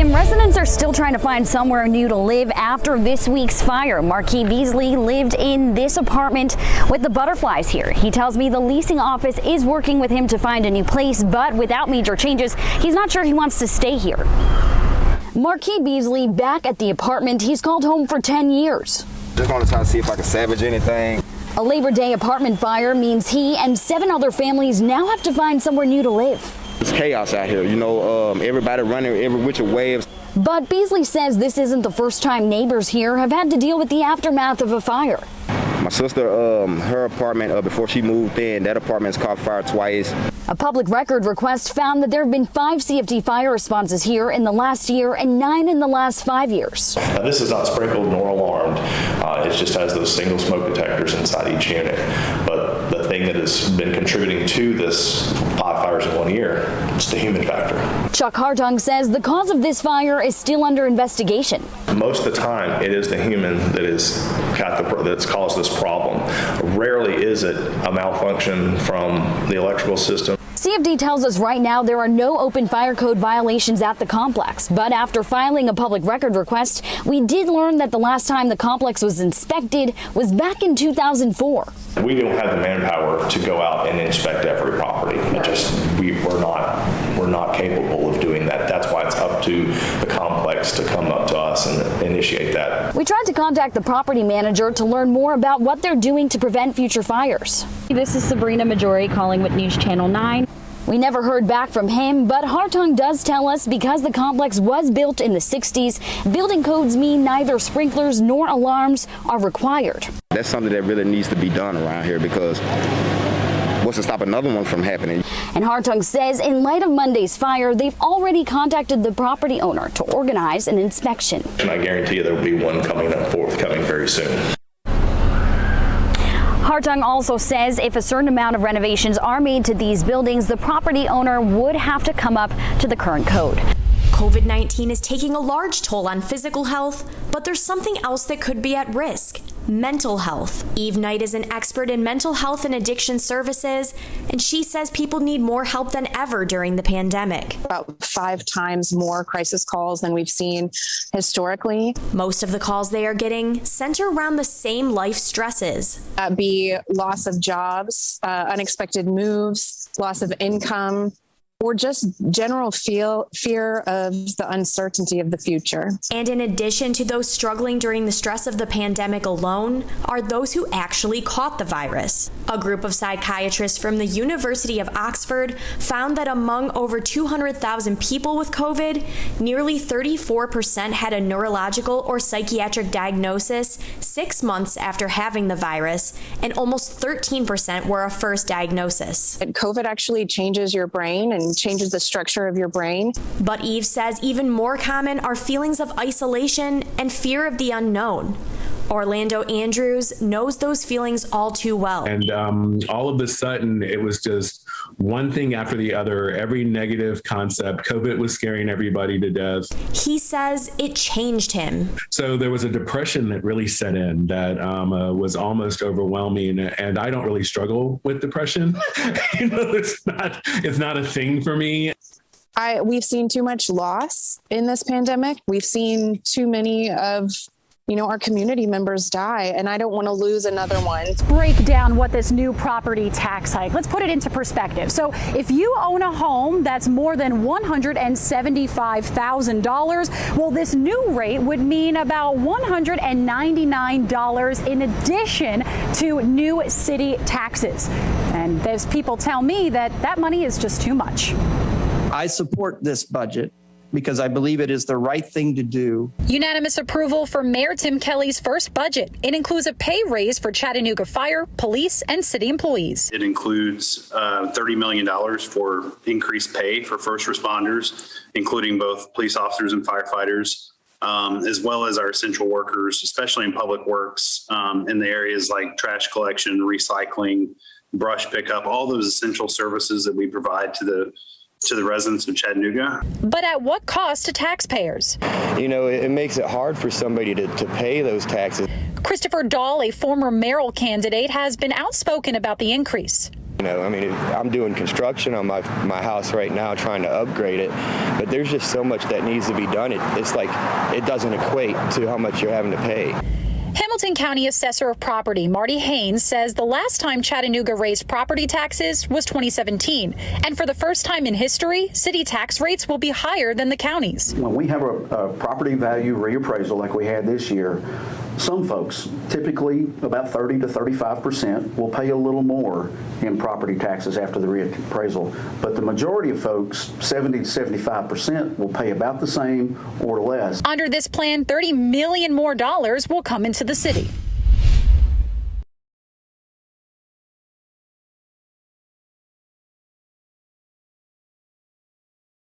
Kim, residents are still trying to find somewhere new to live after this week's fire. Marquis Beasley lived in this apartment with the butterflies here. He tells me the leasing office is working with him to find a new place, but without major changes, he's not sure he wants to stay here. Marquis Beasley back at the apartment he's called home for 10 years. Just want to try to see if I can salvage anything. A Labor Day apartment fire means he and 7 other families now have to find somewhere new to live. It's chaos out here, everybody running every which way. But Beasley says this isn't the first time neighbors here have had to deal with the aftermath of a fire. My sister, her apartment, before she moved in, that apartment's caught fire twice. A public record request found that there have been 5 CFD fire responses here in the last year and 9 in the last 5 years. This is not sprinkled nor alarmed. It just has those single smoke detectors inside each unit. But the thing that has been contributing to this 5 fires in 1 year is the human factor. Chuck Hartung says the cause of this fire is still under investigation. Most of the time, it is the human that's caused this problem. Rarely is it a malfunction from the electrical system. CFD tells us right now there are no open fire code violations at the complex. But after filing a public record request, we did learn that the last time the complex was inspected was back in 2004. We don't have the manpower to go out and inspect every property. We're not capable of doing that. That's why it's up to the complex to come up to us and initiate that. We tried to contact the property manager to learn more about what they're doing to prevent future fires. This is Sabrina Majori calling with News Channel 9. We never heard back from him, but Hartung does tell us because the complex was built in the 60s, building codes mean neither sprinklers nor alarms are required. That's something that really needs to be done around here because what's to stop another one from happening? And Hartung says in light of Monday's fire, they've already contacted the property owner to organize an inspection. And I guarantee you there will be one forthcoming very soon. Hartung also says if a certain amount of renovations are made to these buildings, the property owner would have to come up to the current code. COVID-19 is taking a large toll on physical health, but there's something else that could be at risk: mental health. Eve Knight is an expert in mental health and addiction services, and she says people need more help than ever during the pandemic. About 5 times more crisis calls than we've seen historically. Most of the calls they are getting center around the same life stresses. Be loss of jobs, unexpected moves, loss of income, or just general fear of the uncertainty of the future. And in addition to those struggling during the stress of the pandemic alone, are those who actually caught the virus. A group of psychiatrists from the University of Oxford found that among over 200,000 people with COVID, nearly 34% had a neurological or psychiatric diagnosis 6 months after having the virus, and almost 13% were a first diagnosis. COVID actually changes your brain and changes the structure of your brain. But Eve says even more common are feelings of isolation and fear of the unknown. Orlando Andrews knows those feelings all too well. And all of a sudden, it was just one thing after the other, every negative concept. COVID was scaring everybody to death. He says it changed him. So there was a depression that really set in that was almost overwhelming. And I don't really struggle with depression. It's not a thing for me. We've seen too much loss in this pandemic. We've seen too many of our community members die, and I don't want to lose another one. Let's break down what this new property tax hike. Let's put it into perspective. So if you own a home that's more than $175,000, well, this new rate would mean about $199 in addition to new city taxes. And there's people tell me that money is just too much. I support this budget because I believe it is the right thing to do. Unanimous approval for Mayor Tim Kelly's first budget. It includes a pay raise for Chattanooga fire, police, and city employees. It includes $30 million for increased pay for first responders, including both police officers and firefighters, as well as our essential workers, especially in public works, in the areas like trash collection, recycling, brush pickup, all those essential services that we provide to the residents of Chattanooga. But at what cost to taxpayers? It makes it hard for somebody to pay those taxes. Christopher Dahl, a former mayoral candidate, has been outspoken about the increase. You know, I mean, I'm doing construction on my house right now, trying to upgrade it, but there's just so much that needs to be done. It's like it doesn't equate to how much you're having to pay. Hamilton County Assessor of Property Marty Haynes says the last time Chattanooga raised property taxes was 2017. And for the first time in history, city tax rates will be higher than the county's. When we have a property value reappraisal like we had this year, some folks, typically about 30 to 35%, will pay a little more in property taxes after the reappraisal. But the majority of folks, 70 to 75%, will pay about the same or less. Under this plan, $30 million more will come into the city.